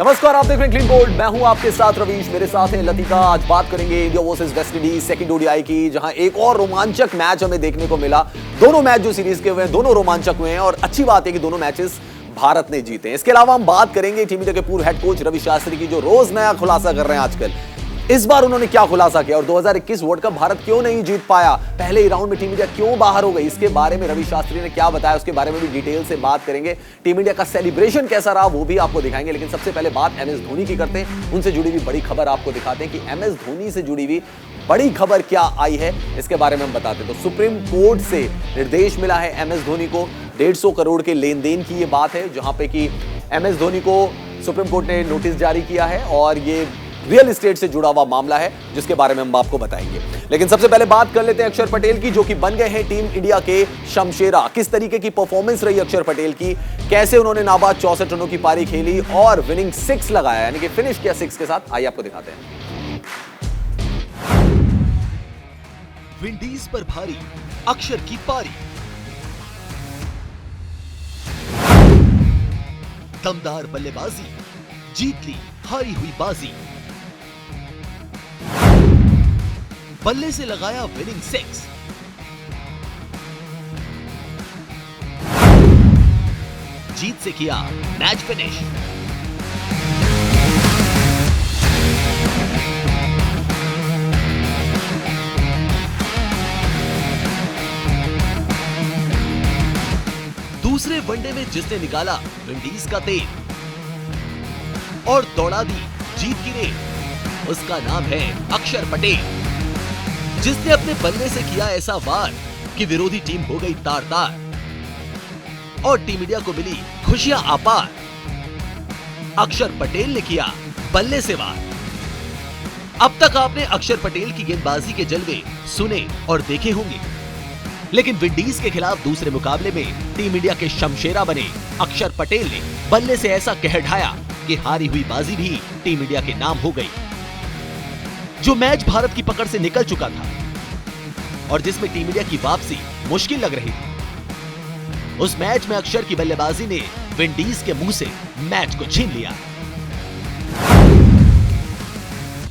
नमस्कार, आप देख रहे हैं क्लीन बोल्ड। मैं हूं आपके साथ रवीश, मेरे साथ है लतिका। आज बात करेंगे India versus West Indies second ODI की, जहां एक और रोमांचक मैच हमें देखने को मिला। दोनों मैच जो सीरीज के हुए हैं दोनों रोमांचक हुए हैं और अच्छी बात है कि दोनों मैचेस भारत ने जीते हैं। इसके अलावा हम बात करेंगे टीम इंडिया के पूर्व हेड कोच रवि शास्त्री की, जो रोज नया खुलासा कर रहे हैं आजकल। इस बार उन्होंने क्या खुलासा किया और 2021 वर्ल्ड कप भारत क्यों नहीं जीत पाया, पहले ही राउंड में टीम इंडिया क्यों बाहर हो गई, इसके बारे में रवि शास्त्री ने क्या बताया, उसके बारे में भी डिटेल से बात करेंगे। टीम इंडिया का सेलिब्रेशन कैसा रहा वो भी आपको दिखाएंगे। लेकिन सबसे पहले बात एमएस धोनी की करते हैं, उनसे जुड़ी हुई बड़ी खबर आपको दिखाते हैं कि एमएस धोनी से जुड़ी हुई बड़ी खबर क्या आई है, इसके बारे में हम बताते हैं। तो सुप्रीम कोर्ट से निर्देश मिला है एमएस धोनी को, 150 करोड़ के लेन देन की ये बात है, जहां पे कि एमएस धोनी को सुप्रीम कोर्ट ने नोटिस जारी किया है और ये रियल एस्टेट से जुड़ा हुआ मामला है, जिसके बारे में हम आपको बताएंगे। लेकिन सबसे पहले बात कर लेते हैं अक्षर पटेल की, जो कि बन गए हैं टीम इंडिया के शमशेरा। किस तरीके की परफॉर्मेंस रही अक्षर पटेल की, कैसे उन्होंने नाबाद 64 रनों की पारी खेली और विनिंग 6 लगाया, यानी कि फिनिश किया 6 के साथ। आइए आपको दिखाते हैं। विंडीज पर भारी अक्षर की पारी, दमदार बल्लेबाजी, जीत ली हारी हुई बाजी, बल्ले से लगाया विनिंग 6, जीत से किया मैच फिनिश। दूसरे वनडे में जिसने निकाला विंडीज का तेल और दौड़ा दी जीत की रेल, उसका नाम है अक्षर पटेल, जिसने अपने बल्ले से किया ऐसा वार कि विरोधी टीम हो गई तार तार और टीम इंडिया को मिली खुशियां अपार। अक्षर पटेल ने किया बल्ले से वार। अब तक आपने अक्षर पटेल की गेंदबाजी के जलवे सुने और देखे होंगे, लेकिन विंडीज के खिलाफ दूसरे मुकाबले में टीम इंडिया के शमशेरा बने अक्षर पटेल ने बल्ले से ऐसा कहर ढाया कि हारी हुई बाजी भी टीम इंडिया के नाम हो गई। जो मैच भारत की पकड़ से निकल चुका था और जिसमें टीम इंडिया की वापसी मुश्किल लग रही थी, उस मैच में अक्षर की बल्लेबाजी ने विंडीज के मुंह से मैच को छीन लिया।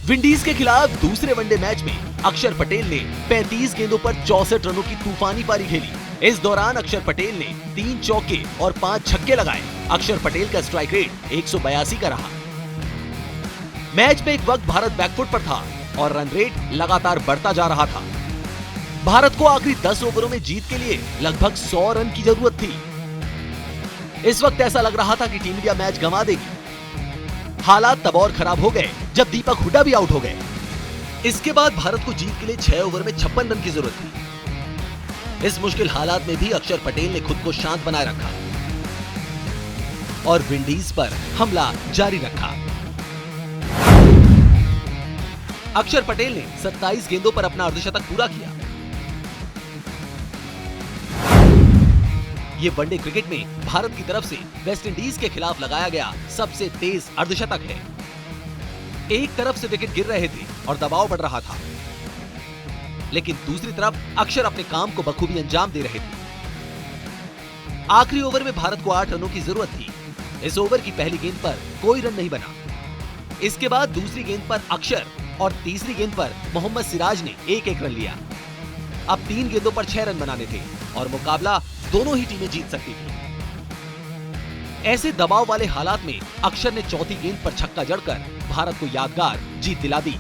विंडीज के खिलाफ दूसरे वनडे मैच में अक्षर पटेल ने 35 गेंदों पर 64 रनों की तूफानी पारी खेली। इस दौरान अक्षर पटेल ने 3 चौके और 5 छक्के लगाए। अक्षर पटेल का स्ट्राइक रेट 182 का रहा। मैच में एक वक्त भारत बैकफुट पर था और रन रेट लगातार बढ़ता जा रहा था। भारत को आखिरी 10 ओवरों में जीत के लिए लगभग 100 रन की जरूरत थी। इस वक्त ऐसा लग रहा था कि टीम इंडिया मैच गंवा देगी। हालात तब और खराब हो गए जब दीपक हुड्डा भी आउट हो गए। इसके बाद भारत को जीत के लिए 6 ओवर में 56 रन की जरूरत थी। इस मुश्किल हालात में भी अक्षर पटेल ने खुद को शांत बनाए रखा और विंडीज पर हमला जारी रखा। अक्षर पटेल ने 27 गेंदों पर अपना अर्धशतक पूरा किया। ये वनडे क्रिकेट में भारत की तरफ से वेस्ट इंडीज के खिलाफ लगाया गया सबसे तेज अर्धशतक है। एक तरफ से विकेट गिर रहे थे और दबाव बढ़ रहा था, लेकिन दूसरी तरफ अक्षर अपने काम को बखूबी अंजाम दे रहे थे। आखिरी ओवर में भारत को 8 रनों की जरूरत थी। इस ओवर की पहली गेंद पर कोई रन नहीं बना। इसके बाद दूसरी गेंद पर अक्षर और तीसरी गेंद पर मोहम्मद सिराज ने 1-1 रन लिया। अब 3 गेंदों पर 6 रन बनाने थे और मुकाबला दोनों ही टीमें जीत सकती थी। ऐसे दबाव वाले हालात में अक्षर ने चौथी गेंद पर छक्का जड़कर भारत को यादगार जीत दिला दी।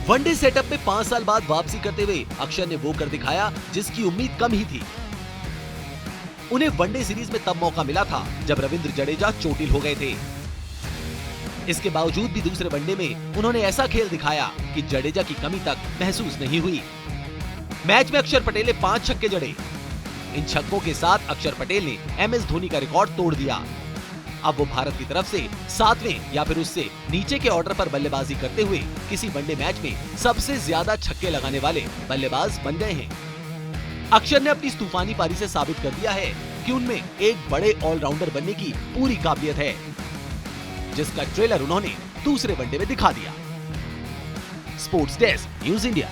वनडे सेटअप में 5 साल बाद वापसी करते हुए अक्षर ने वो कर दिखाया जिसकी उम्मीद कम ही थी। उन्हें वनडे सीरीज में तब मौका मिला था जब रविंद्र जडेजा चोटिल हो गए थे। इसके बावजूद भी दूसरे वनडे में उन्होंने ऐसा खेल दिखाया कि जडेजा की कमी तक महसूस नहीं हुई। मैच में अक्षर पटेल ने 5 छक्के जड़े। इन छक्कों के साथ अक्षर पटेल ने एमएस धोनी का रिकॉर्ड तोड़ दिया। अब वो भारत की तरफ से 7वें या फिर उससे नीचे के ऑर्डर पर बल्लेबाजी करते हुए किसी वनडे मैच में सबसे ज्यादा छक्के लगाने वाले बल्लेबाज बन गए हैं। अक्षर ने अपनी इस तूफानी पारी से साबित कर दिया है कि उनमें एक बड़े ऑलराउंडर बनने की पूरी काबिलियत है, जिसका ट्रेलर उन्होंने दूसरे वनडे में दिखा दिया। Sports desk, news India.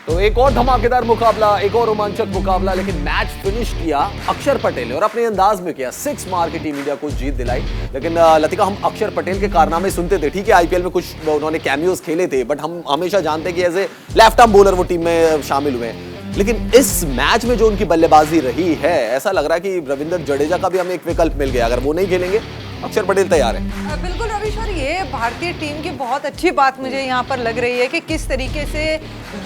तो एक और धमाकेदार मुकाबला, एक और रोमांचक मुकाबला, लेकिन मैच फिनिश किया अक्षर पटेल ने और अपने अंदाज में किया। 6 मार के टीम इंडिया को जीत दिलाई। लेकिन लतिका, हम अक्षर पटेल के कारनामे सुनते थे, ठीक है आईपीएल में कुछ उन्होंने कैमियोज खेले थे, बट हम हमेशा जानते कि as a left arm bowler वो टीम में शामिल हुए हैं। लेकिन इस मैच में जो उनकी बल्लेबाजी रही है, ऐसा लग रहा है कि रविंद्र जडेजा का भी हमें एक विकल्प मिल गया। अगर वो नहीं खेलेंगे, अक्षर पटेल तैयार है। बिल्कुल रविश, और ये भारतीय टीम की बहुत अच्छी बात मुझे यहाँ पर लग रही है कि किस तरीके से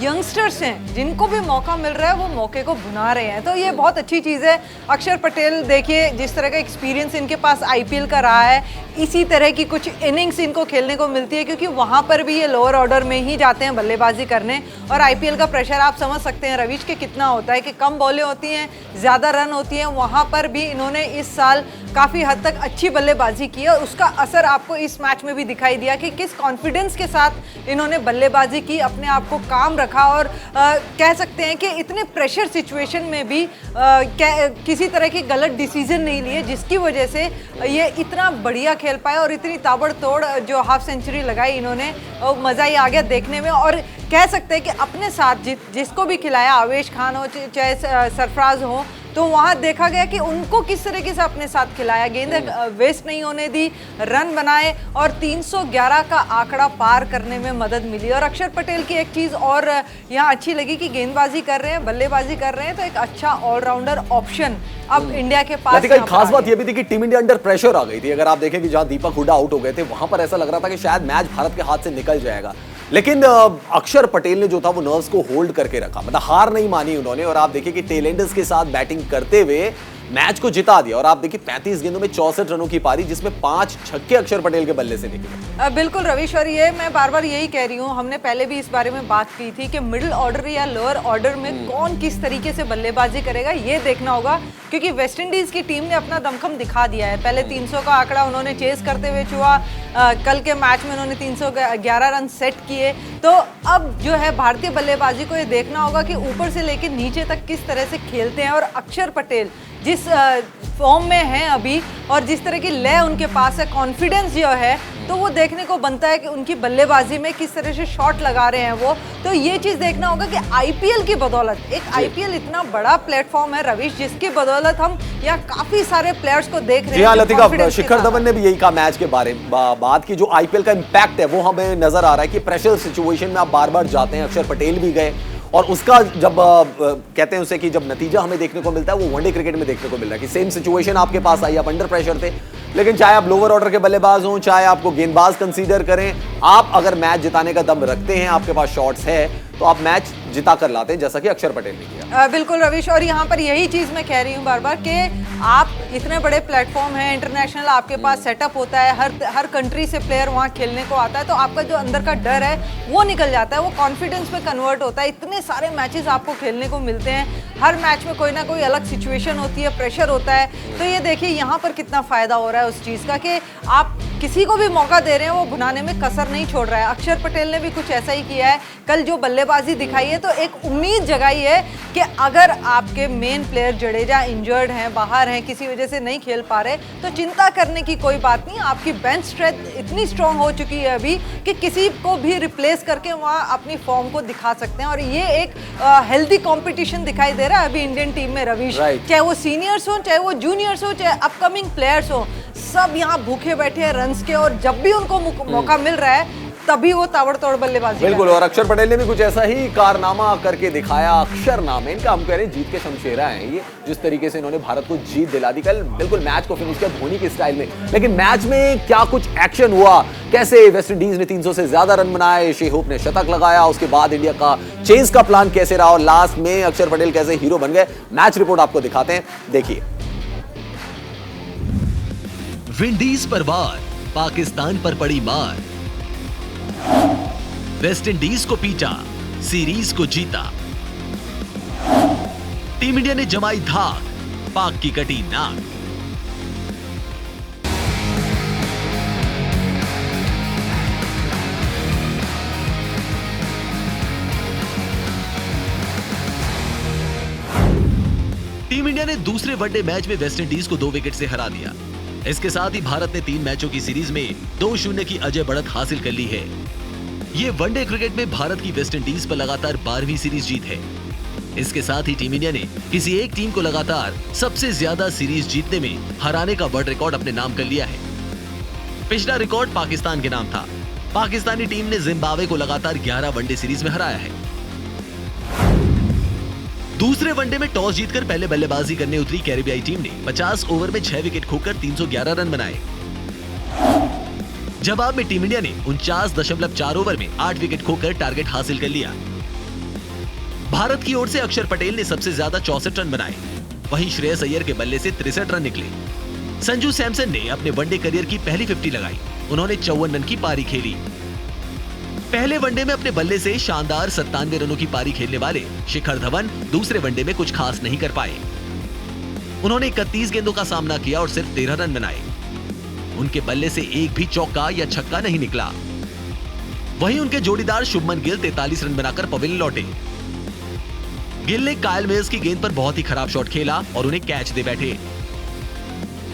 यंगस्टर्स हैं जिनको भी मौका मिल रहा है वो मौके को भुना रहे हैं, तो ये बहुत अच्छी चीज़ है। अक्षर पटेल देखिए, जिस तरह का एक्सपीरियंस इनके पास आईपीएल का रहा है, इसी तरह की कुछ इनिंग्स इनको खेलने को मिलती है, क्योंकि वहाँ पर भी ये लोअर ऑर्डर में ही जाते हैं बल्लेबाजी करने। और आईपीएल का प्रेशर आप समझ सकते हैं रविश के कितना होता है कि कम बॉलें होती हैं, ज़्यादा रन होती हैं। वहाँ पर भी इन्होंने इस साल काफ़ी हद तक अच्छी बल्लेबाजी की और उसका असर आपको इस मैच में भी दिखाई दिया कि किस कॉन्फिडेंस के साथ इन्होंने बल्लेबाजी की, अपने आप को काम रखा। और कह सकते हैं कि इतने प्रेशर सिचुएशन में भी किसी तरह के गलत डिसीजन नहीं लिए, जिसकी वजह से ये इतना बढ़िया खेल पाए और इतनी ताबड़तोड़ जो हाफ सेंचुरी लगाई इन्होंने, मज़ा ही आ गया देखने में। और कह सकते हैं कि अपने साथ जिसको भी खिलाया, आवेश खान हो चाहे सरफराज हो, तो वहाँ देखा गया कि उनको किस तरीके से अपने साथ खिलाया, गेंदें वेस्ट नहीं होने दी, रन बनाए और 311 का आंकड़ा पार करने में मदद मिली। और अक्षर पटेल की एक चीज़ और यहाँ अच्छी लगी कि गेंदबाजी कर रहे हैं, बल्लेबाजी कर रहे हैं, तो एक अच्छा ऑलराउंडर ऑप्शन अब इंडिया के पास। एक खास बात यह भी थी कि टीम इंडिया अंडर प्रेशर आ गई थी। अगर आप देखें कि जहां दीपक हुडा आउट हो गए थे, वहां पर ऐसा लग रहा था कि शायद मैच भारत के हाथ से निकल जाएगा, लेकिन अक्षर पटेल ने जो था वो नर्व्स को होल्ड करके रखा, मतलब हार नहीं मानी उन्होंने। और आप देखिए कि टेलेंडर्स के साथ बैटिंग करते हुए मैच को जिता दिया। और आप देखिए 35 गेंदों में 64 रनों की पारी, जिसमें 5 छक्के अक्षर पटेल के बल्ले से निकले। बिल्कुल रविश, और ये मैं बार बार यही कह रही हूँ, हमने पहले भी इस बारे में बात की थी कि मिडिल ऑर्डर या लोअर ऑर्डर में कौन किस तरीके से बल्लेबाजी करेगा, ये देखना होगा। क्योंकि वेस्ट इंडीज की टीम ने अपना दमखम दिखा दिया है। पहले 300 का आंकड़ा उन्होंने चेस करते हुए छुआ, कल के मैच में उन्होंने 311 रन सेट किए। तो अब जो है भारतीय बल्लेबाजी को ये देखना होगा कि ऊपर से लेकर नीचे तक किस तरह से खेलते हैं। और अक्षर पटेल जिस फॉर्म में हैं अभी और जिस तरह की लय उनके पास है, कॉन्फिडेंस जो है, तो वो देखने को बनता है कि उनकी बल्लेबाजी में किस तरह से शॉट लगा रहे हैं वो। तो ये चीज़ देखना होगा कि आईपीएल की बदौलत, एक आईपीएल इतना बड़ा प्लेटफॉर्म है रविश, जिसकी बदौलत हम यहाँ काफी सारे प्लेयर्स को देख रहे हैं। हाँ लतिका, शिखर धवन ने भी यही कहा मैच के बारे में, बात की जो आईपीएल का इंपैक्ट है वो हमें नजर आ रहा है कि प्रेशर सिचुएशन में आप बार बार जाते हैं। अक्षर पटेल भी गए और उसका जब कहते हैं उसे कि जब नतीजा हमें देखने को मिलता है वो वनडे क्रिकेट में देखने को मिल रहा है कि सेम सिचुएशन आपके पास आई, आप अंडर प्रेशर थे। लेकिन चाहे आप लोअर ऑर्डर के बल्लेबाज हों, चाहे आपको गेंदबाज कंसीडर करें, आप अगर मैच जिताने का दम रखते हैं, आपके पास शॉट्स है, तो आप मैच जिता कर लाते हैं, जैसा कि अक्षर पटेल ने किया। बिल्कुल रविश, और यहाँ पर यही चीज़ मैं कह रही हूँ बार बार कि आप इतने बड़े प्लेटफॉर्म हैं, इंटरनेशनल आपके पास सेटअप होता है, हर कंट्री से प्लेयर वहाँ खेलने को आता है, तो आपका जो अंदर का डर है वो निकल जाता है, वो कॉन्फिडेंस में कन्वर्ट होता है। इतने सारे मैचेस आपको खेलने को मिलते हैं, हर मैच में कोई ना कोई अलग सिचुएशन होती है, प्रेशर होता है। तो ये देखिए यहाँ पर कितना फ़ायदा हो रहा है उस चीज़ का कि आप किसी को भी मौका दे रहे हैं, वो भुनाने में कसर नहीं छोड़ रहा है। अक्षर पटेल ने भी कुछ ऐसा ही किया है, कल जो बल्लेबाजी दिखाई है, तो एक उम्मीद जगाई है कि अगर आपके मेन प्लेयर जडेजा इंजर्ड हैं, बाहर हैं, किसी वजह से नहीं खेल पा रहे, तो चिंता करने की कोई बात नहीं। आपकी बेंच स्ट्रेंथ इतनी स्ट्रांग हो चुकी है अभी कि किसी को भी रिप्लेस करके वहाँ अपनी फॉर्म को दिखा सकते हैं। और ये एक हेल्दी कॉम्पिटिशन दिखाई दे रहा है अभी इंडियन टीम में रविश, चाहे वो सीनियर्स हो, चाहे वो जूनियर्स हो, चाहे अपकमिंग प्लेयर्स हो, सब यहाँ भूखे बैठे हैं रन्स के, और जब भी उनको मौका मिल रहा है तभी वो ताबड़तोड़ बल्लेबाजी। बिल्कुल, और अक्षर पटेल ने भी कुछ ऐसा ही कारनामा करके दिखाया। अक्षर नाम है इनका, हम कह रहे हैं जीत के शमशेरा हैं ये, जिस तरीके से इन्होंने भारत को जीत दिला दी कल, बिल्कुल मैच को फिनिश किया धोनी के स्टाइल में। लेकिन मैच में क्या कुछ एक्शन हुआ, कैसे वेस्ट इंडीज ने 300 से ज्यादा रन बनाए, शेहोप ने शतक लगाया, उसके बाद इंडिया का चेंज का प्लान कैसे रहा और लास्ट में अक्षर पटेल कैसे हीरो बन गए, मैच रिपोर्ट आपको दिखाते हैं, देखिए। विंडीज पर वार, पाकिस्तान पर पड़ी मार, वेस्ट इंडीज को पीटा, सीरीज को जीता, टीम इंडिया ने जमाई धाक, पाक की कटी नाक। टीम इंडिया ने दूसरे वनडे मैच में वेस्ट इंडीज को 2 विकेट से हरा दिया। इसके साथ ही भारत ने 3 मैचों की सीरीज में 2-0 की अजय बढ़त हासिल कर ली है। ये वनडे क्रिकेट में भारत की वेस्टइंडीज पर लगातार 12वीं सीरीज जीत है। इसके साथ ही टीम इंडिया ने किसी एक टीम को लगातार सबसे ज्यादा सीरीज जीतने में हराने का वर्ल्ड रिकॉर्ड अपने नाम कर लिया है। पिछला रिकॉर्ड पाकिस्तान के नाम था। पाकिस्तानी टीम ने जिम्बाब्वे को लगातार 11 वनडे सीरीज में हराया है। दूसरे वनडे में टॉस जीतकर पहले बल्लेबाजी करने उतरी कैरिबियाई टीम ने 50 ओवर में 6 विकेट खोकर 311 रन बनाए। जवाब में टीम इंडिया ने 49.4 ओवर में 8 विकेट खोकर टारगेट हासिल कर लिया। भारत की ओर से अक्षर पटेल ने सबसे ज्यादा 64 रन बनाए। वहीं श्रेयस अय्यर के बल्ले से 63 रन निकले। संजू सैमसन ने अपने वनडे करियर की पहली 50 लगाई। उन्होंने 54 रन की पारी खेली। पहले वनडे में अपने बल्ले से शानदार 97 रनों की पारी खेलने वाले शिखर धवन दूसरे वनडे में कुछ खास नहीं कर पाए। उन्होंने 31 गेंदों का सामना किया और सिर्फ 13 रन बनाए। उनके बल्ले से एक भी चौका या छक्का नहीं निकला। वहीं उनके जोड़ीदार शुभमन गिल 43 रन बनाकर पवेलियन लौटे। गिल ने कायल मिल्स की गेंद पर बहुत ही खराब शॉट खेला और उन्हें कैच दे बैठे।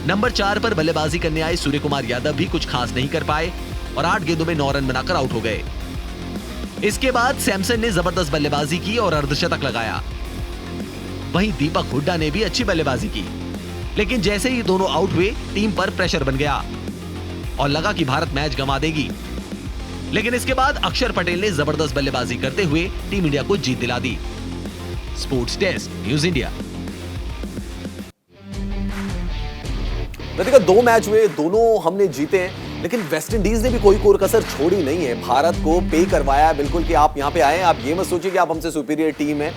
नंबर 4 पर बल्लेबाजी करने आए सूर्य कुमार यादव भी कुछ खास नहीं कर पाए और 8 गेंदों में 9 रन बनाकर आउट हो गए। इसके बाद सैमसन ने जबरदस्त बल्लेबाजी की और अर्धशतक लगाया। वहीं दीपक हुड्डा ने भी अच्छी बल्लेबाजी की, लेकिन जैसे ही दोनों आउट हुए टीम पर प्रेशर बन गया और लगा कि भारत मैच गंवा देगी। लेकिन इसके बाद अक्षर पटेल ने जबरदस्त बल्लेबाजी करते हुए टीम इंडिया को जीत दिला दी। Sports desk, news India. Latika, 2 match हुए, दोनों हमने जीते हैं, लेकिन वेस्टइंडीज ने भी कोई कोर कसर छोड़ी नहीं है। भारत को पे करवाया बिल्कुल कि आप यहां पे आए, आप ये मत सोचिए कि आप हमसे सुपीरियर टीम है।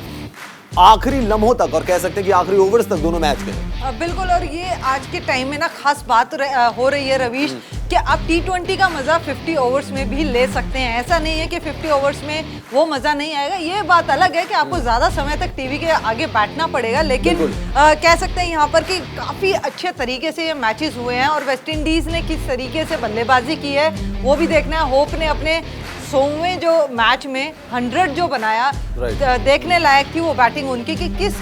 आखिरी लम्हों तक और कह सकते हैं कि आखिरी ओवर्स तक दोनों मैच गए। बिल्कुल, और ये आज के टाइम में ना खास बात हो रही है रवीश कि आप T20 का मजा 50 ओवर्स में भी ले सकते हैं। ऐसा नहीं है कि 50 ओवर्स में वो मजा नहीं आएगा। ये बात अलग है कि आपको ज्यादा समय तक टीवी के आगे बैठना पड़ेगा, लेकिन कह सकते हैं यहाँ पर कि काफी अच्छे तरीके से ये मैचेस हुए हैं और वेस्टइंडीज ने किस तरीके से बल्लेबाजी की है वो भी देखना है। होप ने अपने 100वें जो मैच में 100 जो बनाया, देखने लायक थी वो बैटिंग उनकी कि किस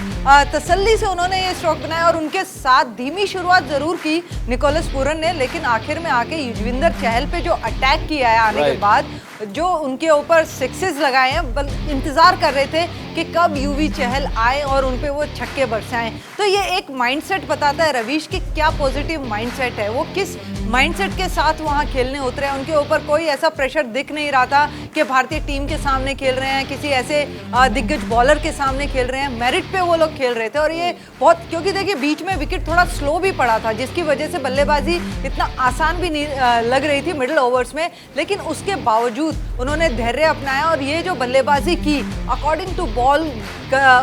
तसल्ली से उन्होंने ये स्ट्रोक बनाया। और उनके साथ धीमी शुरुआत जरूर की निकोलस पूरन ने, लेकिन आखिर में आके युजवेंद्र चहल पे जो अटैक किया है आने के बाद, जो उनके ऊपर सिक्सेस लगाए हैं, इंतजार कर रहे थे कि कब यूवी चहल आए और उनपे वो छक्के बरसाएं। तो ये एक माइंडसेट बताता है रवीश कि क्या पॉजिटिव माइंडसेट है, वो किस माइंडसेट के साथ वहां खेलने उतरे हैं। उनके ऊपर कोई ऐसा प्रेशर दिख नहीं रहा था कि भारतीय टीम के सामने खेल रहे हैं, किसी ऐसे दिग्गज बॉलर के सामने खेल रहे हैं। मेरिट पे वो लोग खेल रहे थे और ये बहुत, क्योंकि देखिए बीच में विकेट थोड़ा स्लो भी पड़ा था, जिसकी वजह से बल्लेबाजी इतना आसान भी नहीं लग रही थी मिडिल ओवर्स में, लेकिन उसके बावजूद उन्होंने धैर्य अपनाया और ये जो बल्लेबाजी की अकॉर्डिंग टू बॉल,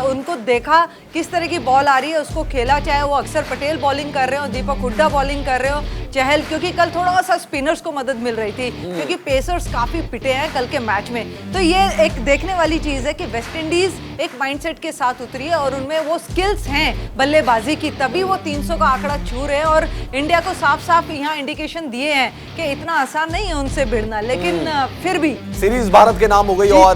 उनको देखा किस तरह की बॉल आ रही है उसको खेला, चाहे वो अक्षर पटेल बॉलिंग कर रहे हो, दीपक हुड्डा बॉलिंग कर रहे हो, चहल, क्योंकि कल थोड़ा सा स्पिनर्स को मदद मिल रही थी क्योंकि पेसर्स काफी पिटे हैं कल के मैच में। तो ये एक देखने वाली चीज है कि वेस्टइंडीज एक माइंडसेट के साथ उतरी है और उनमें वो स्किल्स हैं बल्लेबाजी की, तभी वो 300 का आंकड़ा छू रहे हैं और इंडिया को साफ साफ यहाँ इंडिकेशन दिए हैं कि इतना आसान नहीं है उनसे भिड़ना, लेकिन फिर भी सीरीज भारत के नाम हो गई। और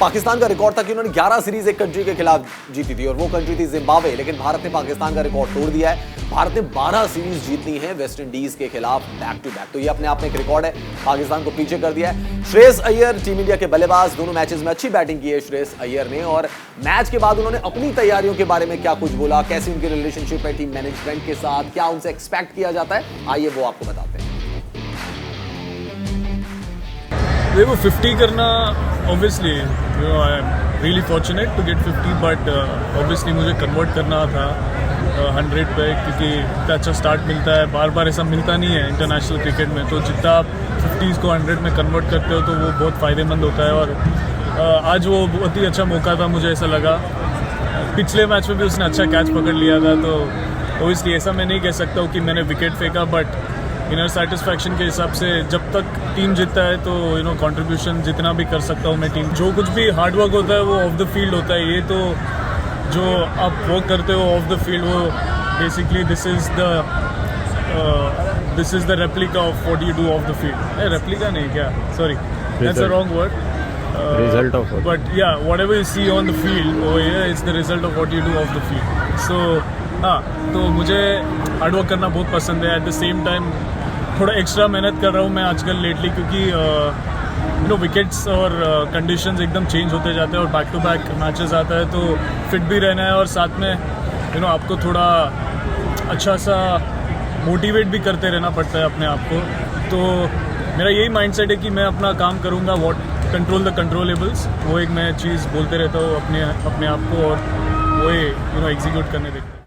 पाकिस्तान का रिकॉर्ड था कि उन्होंने 11 सीरीज एक कंट्री के खिलाफ जीती थी और वो कंट्री थी जिम्बाब्वे, लेकिन भारत ने पाकिस्तान का रिकॉर्ड तोड़ दिया है। भारत ने 12 सीरीज जीतनी है वेस्टइंडीज के खिलाफ बैक टू बैक, तो ये अपने आप में एक रिकॉर्ड है। पाकिस्तान को पीछे कर दिया है। श्रेयस अय्यर टीम इंडिया के बल्लेबाज, दोनों मैचेस में अच्छी बैटिंग की है श्रेयस अय्यर ने, और मैच के बाद उन्होंने अपनी तैयारियों के बारे में क्या कुछ बोला, कैसी उनकी रिलेशनशिप है टीम मैनेजमेंट के साथ, क्या उनसे एक्सपेक्ट किया जाता है, आइए वो आपको बताते हैं। देखो 50 करना obviously I am really fortunate to get 50, but obviously मुझे कन्वर्ट करना था 100 पे, क्योंकि इतना अच्छा स्टार्ट मिलता है, बार बार ऐसा मिलता नहीं है इंटरनेशनल क्रिकेट में। तो जितना आप 50s को 100 में कन्वर्ट करते हो तो वो बहुत फ़ायदेमंद होता है और आज वो बहुत ही अच्छा मौका था, मुझे ऐसा लगा। पिछले मैच में भी उसने अच्छा कैच पकड़ लिया था, तो ऑब्वियसली ऐसा मैं नहीं कह सकता हूँ कि मैंने विकेट फेंका, बट इनर सेटिस्फैक्शन के हिसाब से जब तक टीम जीतता है तो कंट्रीब्यूशन जितना भी कर सकता हूँ मैं टीम, जो कुछ भी हार्डवर्क होता है वो ऑफ द फील्ड होता है। ये तो जो आप वर्क करते हो ऑफ द फील्ड, वो basically this is the replica of what you do of the field. Replica नहीं, क्या, sorry, that's a wrong word, result of it. But yeah, whatever you see on the field over here, it's the result of what you do off the field. So तो मुझे hard work करना बहुत पसंद है। At the same time थोड़ा extra मेहनत कर रहा हूँ मैं आजकल लेटली, क्योंकि विकेट्स और कंडीशंस एकदम चेंज होते जाते हैं और बैक टू बैक मैचेस आता है, तो फिट भी रहना है और साथ में आपको थोड़ा अच्छा सा मोटिवेट भी करते रहना पड़ता है अपने आप को। तो मेरा यही माइंडसेट है कि मैं अपना काम करूँगा, कंट्रोल द कंट्रोलेबल्स, वो एक मैं चीज़ बोलते रहता हूँ अपने आप को, और वो एग्जीक्यूट करने देखता हूँ।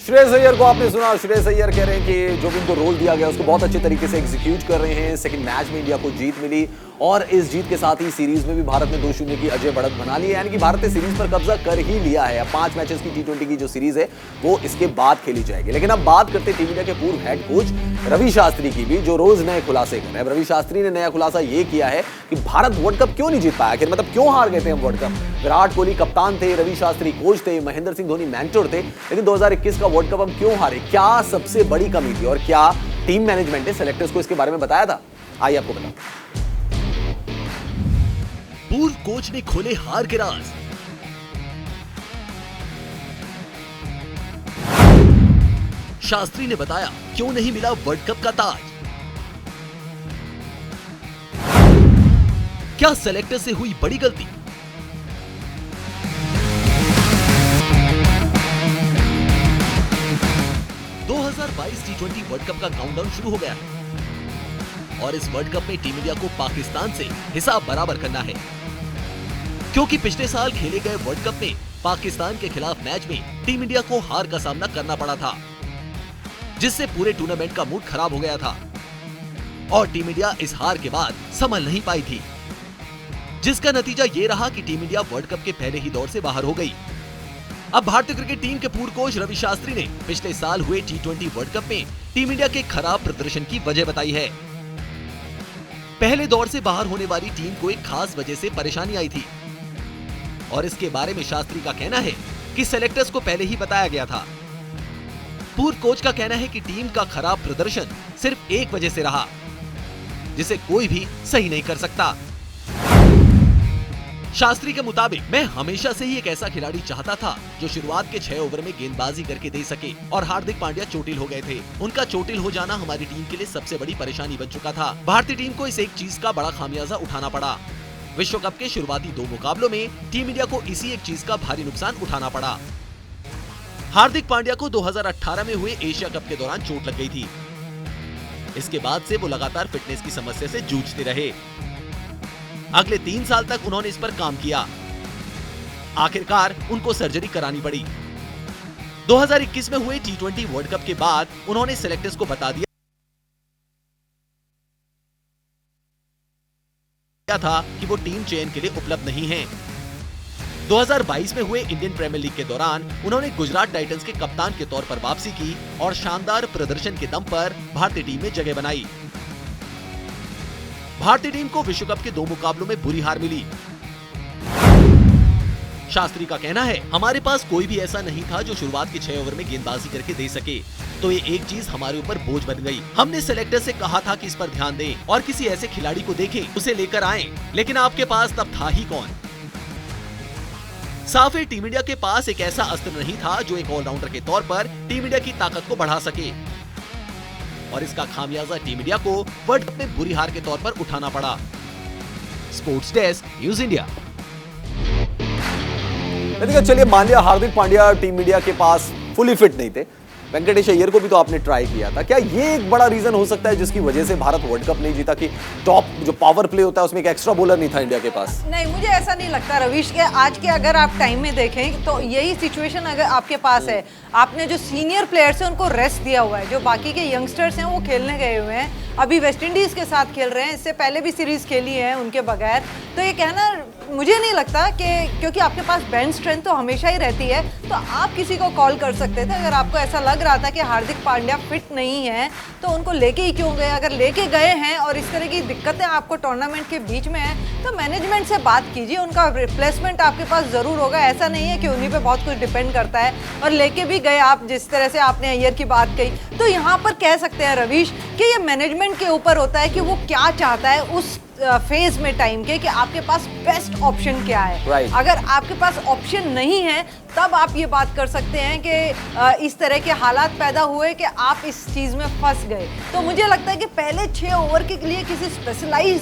श्रेयस अय्यर को आपने सुना। श्रेयस अय्यर कह रहे हैं कि जो भी उनको रोल दिया गया उसको बहुत अच्छे तरीके से एग्जीक्यूट कर रहे हैं। सेकंड मैच में इंडिया को जीत मिली और इस जीत के साथ ही सीरीज में भी भारत ने 2-0 की अजय बढ़त बना ली है, यानी कि भारत ने सीरीज पर कब्जा कर ही लिया है। अब 5 मैचेस की T20 की जो सीरीज है वो इसके बाद खेली जाएगी। लेकिन अब बात करते टीम इंडिया के पूर्व हेड कोच रवि शास्त्री की भी, जो रोज नए खुलासे कर रहे हैं। रवि शास्त्री ने नया खुलासा ये किया है कि भारत वर्ल्ड कप क्यों नहीं जीत पाया, आखिर मतलब क्यों हार गए थे हम वर्ल्ड कप। विराट कोहली कप्तान थे, रवि शास्त्री कोच थे, महेंद्र सिंह धोनी मेंटर थे, लेकिन 2021 का वर्ल्ड कप हम क्यों हारे, क्या सबसे बड़ी कमी थी और क्या टीम मैनेजमेंट ने सेलेक्टर्स को इसके बारे में बताया था? आइए आपको बताओ। पूर्व कोच ने खोले हार के राज। शास्त्री ने बताया क्यों नहीं मिला वर्ल्ड कप का ताज। क्या सेलेक्टर से हुई बड़ी गलती? T20 वर्ल्ड कप का काउंटडाउन शुरू हो गया है और इस वर्ल्ड कप में टीम इंडिया को पाकिस्तान से हिसाब बराबर करना है, क्योंकि पिछले साल खेले गए वर्ल्ड कप में पाकिस्तान के खिलाफ मैच में टीम इंडिया को हार का सामना करना पड़ा था, जिससे पूरे टूर्नामेंट का मूड खराब हो गया था और टीम इंडिया इस हार के बाद संभल नहीं पाई थी, जिसका नतीजा ये रहा कि टीम इंडिया वर्ल्ड कप के पहले ही दौर से बाहर हो गई। अब भारतीय क्रिकेट टीम के पूर्व कोच रवि शास्त्री ने पिछले साल हुए T20 वर्ल्ड कप में टीम इंडिया के खराब प्रदर्शन की वजह बताई है। पहले दौर से बाहर होने वाली टीम को एक खास वजह से परेशानी आई थी और इसके बारे में शास्त्री का कहना है कि सेलेक्टर्स को पहले ही बताया गया था। पूर्व कोच का कहना है कि टीम का खराब प्रदर्शन सिर्फ एक वजह से रहा, जिसे कोई भी सही नहीं कर सकता। शास्त्री के मुताबिक, मैं हमेशा से ही एक ऐसा खिलाड़ी चाहता था जो शुरुआत के 6 ओवर में गेंदबाजी करके दे सके, और हार्दिक पांड्या चोटिल हो गए थे। उनका चोटिल हो जाना हमारी टीम के लिए सबसे बड़ी परेशानी बन चुका था। भारतीय टीम को इस एक चीज का बड़ा खामियाजा उठाना पड़ा। विश्व कप के शुरुआती 2 मुकाबलों में टीम इंडिया को इसी एक चीज का भारी नुकसान उठाना पड़ा। हार्दिक पांड्या को 2018 में हुए एशिया कप के दौरान चोट लग गई थी। इसके बाद से वो लगातार फिटनेस की समस्या से जूझते रहे। अगले 3 साल तक उन्होंने इस पर काम किया। आखिरकार उनको सर्जरी करानी पड़ी। 2021 में हुए T20 वर्ल्ड कप के बाद उन्होंने सेलेक्टर्स को बता दिया था कि वो टीम चयन के लिए उपलब्ध नहीं हैं। 2022 में हुए इंडियन प्रीमियर लीग के दौरान उन्होंने गुजरात टाइटंस के कप्तान के तौर पर वापसी की और शानदार प्रदर्शन के दम पर भारतीय टीम में जगह बनाई। भारतीय टीम को विश्व कप के 2 मुकाबलों में बुरी हार मिली। शास्त्री का कहना है, हमारे पास कोई भी ऐसा नहीं था जो शुरुआत के 6 ओवर में गेंदबाजी करके दे सके, तो ये एक चीज हमारे ऊपर बोझ बन गई। हमने सेलेक्टर से कहा था कि इस पर ध्यान दें और किसी ऐसे खिलाड़ी को देखें, उसे लेकर आएं, लेकिन आपके पास तब था ही कौन। साफ है, टीम इंडिया के पास एक ऐसा अस्त्र नहीं था जो एक ऑलराउंडर के तौर पर टीम इंडिया की ताकत को बढ़ा सके, और इसका खामियाजा टीम इंडिया को वर्ल्ड कप में बुरी हार के तौर पर उठाना पड़ा। Sports desk, news India. चलिए मान लिया हार्दिक पांड्या टीम इंडिया के पास फुली फिट नहीं थे, वेंकटेश अय्यर को भी तो आपने ट्राई किया था, क्या ये एक बड़ा रीजन हो सकता है जिसकी वजह से भारत वर्ल्ड कप नहीं जीता कि टॉप जो पावर प्ले होता है उसमें एक एक्स्ट्रा बॉलर नहीं था इंडिया के पास? नहीं, मुझे ऐसा नहीं लगता रवीश के आज के अगर आप टाइम में देखें तो यही सिचुएशन अगर आपके पास है, आपने जो सीनियर प्लेयर्स हैं उनको रेस्ट दिया हुआ है, जो बाकी के यंगस्टर्स हैं वो खेलने गए हुए हैं, अभी वेस्ट इंडीज के साथ खेल रहे हैं, इससे पहले भी सीरीज खेली है उनके बगैर। तो ये कहना मुझे नहीं लगता कि क्योंकि आपके पास बेंच स्ट्रेंथ तो हमेशा ही रहती है, तो आप किसी को कॉल कर सकते थे। अगर आपको ऐसा लग रहा था कि हार्दिक पांड्या फिट नहीं है तो उनको लेके ही क्यों गए? अगर लेके गए हैं और इस तरह की दिक्कतें आपको टूर्नामेंट के बीच में है तो मैनेजमेंट से बात कीजिए, उनका रिप्लेसमेंट आपके पास ज़रूर होगा। ऐसा नहीं है कि उन्हीं पे बहुत कुछ डिपेंड करता है। और लेके भी गए आप, जिस तरह से आपने अय्यर की बात कही, तो यहाँ पर कह सकते हैं रवीश कि ये मैनेजमेंट के ऊपर होता है कि वो क्या चाहता है, उस फेज में टाइम के कि आपके पास बेस्ट ऑप्शन क्या है। Right. अगर आपके पास ऑप्शन नहीं है तब आप ये बात कर सकते हैं कि इस तरह के हालात पैदा हुए कि आप इस चीज में फंस गए। तो मुझे लगता है कि पहले 6 ओवर के लिए किसी स्पेशलाइज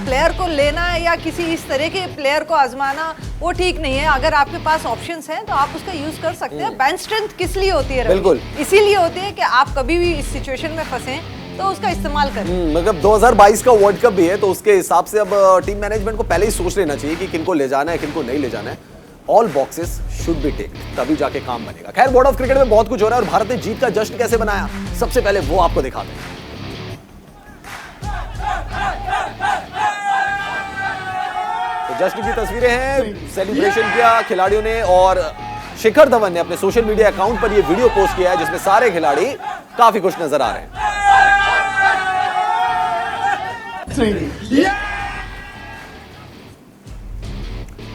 प्लेयर को लेना या किसी इस तरह के प्लेयर को आजमाना वो ठीक नहीं है। अगर आपके पास ऑप्शंस हैं तो आप उसका यूज कर सकते हैं। बेंच स्ट्रेंथ किस लिए होती है? बिल्कुल, इसीलिए होती है कि आप कभी भी इस सिचुएशन में फंसे तो उसका इस्तेमाल करें। मतलब 2022 का वर्ल्ड कप भी है तो उसके हिसाब से अब टीम मैनेजमेंट को पहले ही सोच लेना चाहिए कि किनको ले जाना है किनको नहीं ले जाना है। All boxes should be ticked, तभी जाके काम बनेगा। खैर, बोर्ड ऑफ क्रिकेट में बहुत कुछ हो रहा है और भारत ने जीत का जश्न कैसे बनाया, सबसे पहले वो आपको दिखाते हैं। तो जश्न की तस्वीरें हैं, सेलिब्रेशन किया खिलाड़ियों ने और शिखर धवन ने अपने सोशल मीडिया अकाउंट पर यह वीडियो पोस्ट किया है जिसमें सारे खिलाड़ी काफी खुश नजर आ रहे हैं।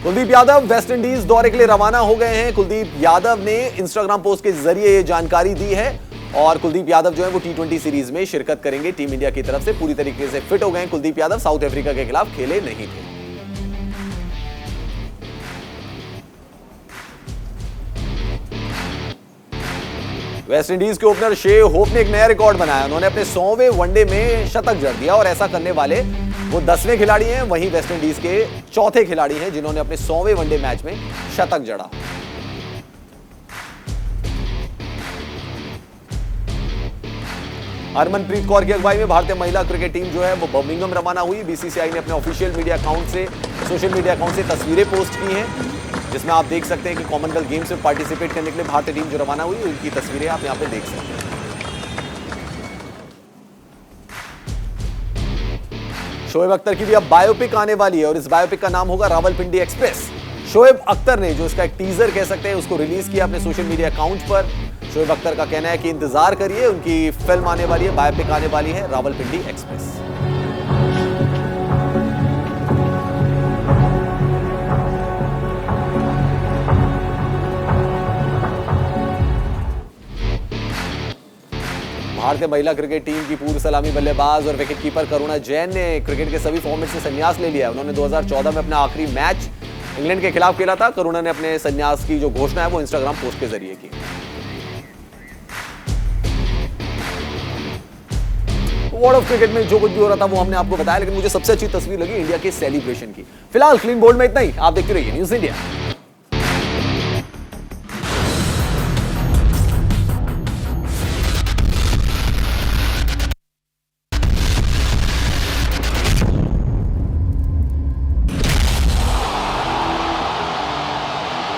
कुलदीप यादव वेस्ट इंडीज दौरे के लिए रवाना हो गए हैं। कुलदीप यादव ने इंस्टाग्राम पोस्ट के जरिए ये जानकारी दी है और कुलदीप यादव जो है वो T20 सीरीज में शिरकत करेंगे। टीम इंडिया की तरफ से पूरी तरीके से फिट हो गए हैं। कुलदीप यादव साउथ अफ्रीका के खिलाफ खेले नहीं थे। वेस्ट इंडीज के ओपनर शे होप ने एक नया रिकॉर्ड बनाया। उन्होंने अपने 100वें वनडे में शतक जड़ दिया और ऐसा करने वाले वो 10वें खिलाड़ी हैं। वहीं वेस्ट इंडीज के चौथे खिलाड़ी हैं जिन्होंने अपने 100वें वनडे मैच में शतक जड़ा। हरमनप्रीत कौर की अगुवाई में भारतीय महिला क्रिकेट टीम जो है वो बर्मिंघम रवाना हुई। बीसीसीआई ने अपने ऑफिशियल मीडिया अकाउंट से सोशल मीडिया अकाउंट से तस्वीरें पोस्ट की हैं जिसमें आप देख सकते हैं कि कॉमनवेल्थ गेम्स में पार्टिसिपेट करने के लिए भारतीय टीम जो रवाना हुई उनकी तस्वीरें आप यहां पे देख सकते हैं। शोएब अख्तर की भी अब बायोपिक आने वाली है और इस बायोपिक का नाम होगा रावलपिंडी एक्सप्रेस। शोएब अख्तर ने जो इसका एक टीजर कह सकते हैं उसको रिलीज किया अपने सोशल मीडिया अकाउंट पर। शोएब अख्तर का कहना है कि इंतजार करिए, उनकी फिल्म आने वाली है, बायोपिक आने वाली है, रावलपिंडी एक्सप्रेस। भारतीय महिला क्रिकेट टीम की पूर्व सलामी बल्लेबाज और विकेटकीपर करुणा जैन ने क्रिकेट के सभी फॉर्मेट से संन्यास ले लिया है। उन्होंने 2014 में अपना आखिरी मैच इंग्लैंड के खिलाफ खेला था। करुणा ने अपने संन्यास की जो घोषणा है वो इंस्टाग्राम पोस्ट के जरिए की। वर्ल्ड ऑफ क्रिकेट में जो कुछ भी हो रहा था वो हमने आपको बताया, लेकिन मुझे सबसे अच्छी तस्वीर लगी इंडिया के सेलिब्रेशन की। फिलहाल क्लीन बोल्ड में इतना ही। आप देखते रहिए न्यूज़ इंडिया।